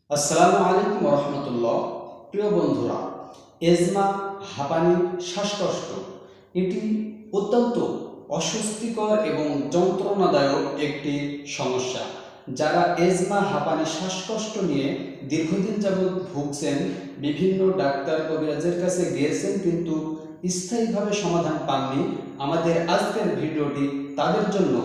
আসসালামু আলাইকুম রহমতুল্লাহ। প্রিয় বন্ধুরা, এজমা, হাঁপানি, শ্বাসকষ্ট এটি অত্যন্ত অস্বস্তিকর এবং যন্ত্রণাদায়ক একটি সমস্যা। যারা এজমা, হাঁপানি, শ্বাসকষ্ট নিয়ে দীর্ঘদিন যাবৎ ভুগছেন, বিভিন্ন ডাক্তার কবিরাজের কাছে গিয়েছেন কিন্তু স্থায়ীভাবে সমাধান পাননি, আমাদের আজকের ভিডিওটি তাদের জন্য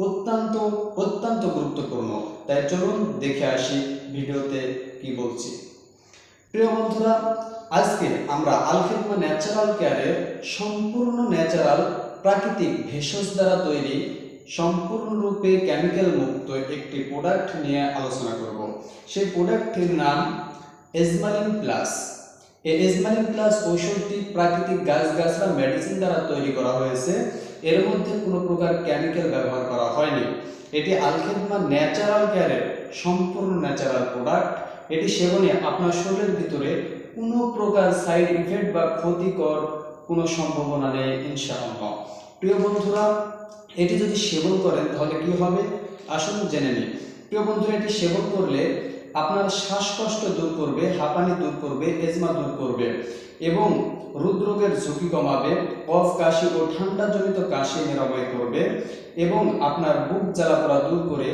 অত্যন্ত অত্যন্ত গুরুত্বপূর্ণ। তাই চলুন দেখে আসি ভিডিওতে কি বলছি। প্রিয় বন্ধুরা, আজকে আমরা আল খিদমা ন্যাচারাল কেয়ারের সম্পূর্ণ ন্যাচারাল প্রাকৃতিক ভেষজ দ্বারা তৈরি সম্পূর্ণরূপে কেমিক্যাল মুক্ত একটি প্রোডাক্ট নিয়ে আলোচনা করব। সেই প্রোডাক্টটির নাম এজমালিন প্লাস। এই এজমালিন প্লাস ঔষধটি প্রাকৃতিক গাছগাছরা মেডিসিন দ্বারা তৈরি করা হয়েছে। এর মধ্যে কোনো প্রকার কেমিক্যাল ব্যবহার করা হয়নি। এটি আল খিদমা ন্যাচারাল কেয়ারের সম্পূর্ণ ন্যাচারাল প্রোডাক্ট। এটি সেবনে আপনার শরীরের ভিতরে কোনো প্রকার সাইড ইফেক্ট বা ক্ষতিকর কোনো সম্ভাবনা নেই ইনশাআল্লাহ। প্রিয় বন্ধুরা, এটি যদি সেবন করেন তাহলে কি হবে আসুন জেনে নিই। প্রিয় বন্ধুরা, এটি সেবন করলে আপনার শ্বাসকষ্ট দূর করবে, হাঁপানি দূর করবে, এজমা দূর করবে এবং হৃদরোগের ঝুঁকি কমাবে, কফ কাশি ও ঠান্ডাজনিত কাশি নিরাময় করবে এবং আপনার বুক জ্বালাপোড়া দূর করে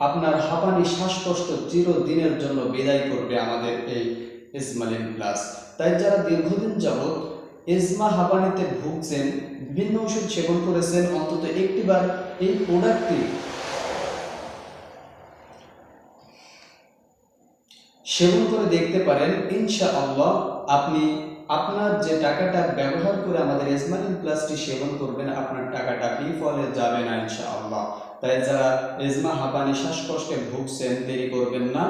আপনার হাঁপানি, শ্বাসকষ্ট চিরদিনের জন্য বিদায় করবে আমাদের এই এজমালিন প্লাস। তাই যারা দীর্ঘদিন যাবৎ এজমা, হাঁপানিতে ভুগছেন, বিভিন্ন ওষুধ সেবন করেছেন, অন্তত একটিবার এই প্রোডাক্টটি সেবন করে দেখতে পারেন। ইনশাআল্লাহ আপনি আপনার যে টাকাটা ব্যবহার করে আমাদের এজমালিন প্লাসটি সেবন করবেন, আপনার টাকাটা বিফলে যাবে না ইনশাআল্লাহ। তাই যারা এজমা, হাঁপানি, শ্বাসকষ্টে ভুগছেন দেরি করবেন না,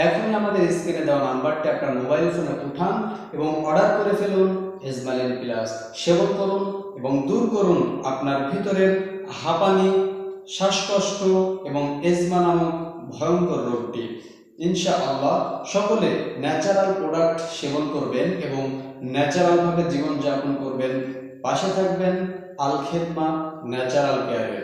এখনই আমাদের স্ক্রিনে দেওয়া নাম্বারটি আপনার মোবাইল ফোনে উঠান এবং অর্ডার করে ফেলুন। এজমালিন প্লাস সেবন করুন এবং দূর করুন আপনার ভিতরের হাঁপানি, শ্বাসকষ্ট এবং এজমা নামক ভয়ঙ্কর রোগটি। ইনশাআল্লাহ সকলে ন্যাচারাল প্রোডাক্ট সেবন করবেন এবং ন্যাচারালভাবে জীবনযাপন করবেন। পাশে থাকবেন আল খিদমা ন্যাচারাল কেয়ারে।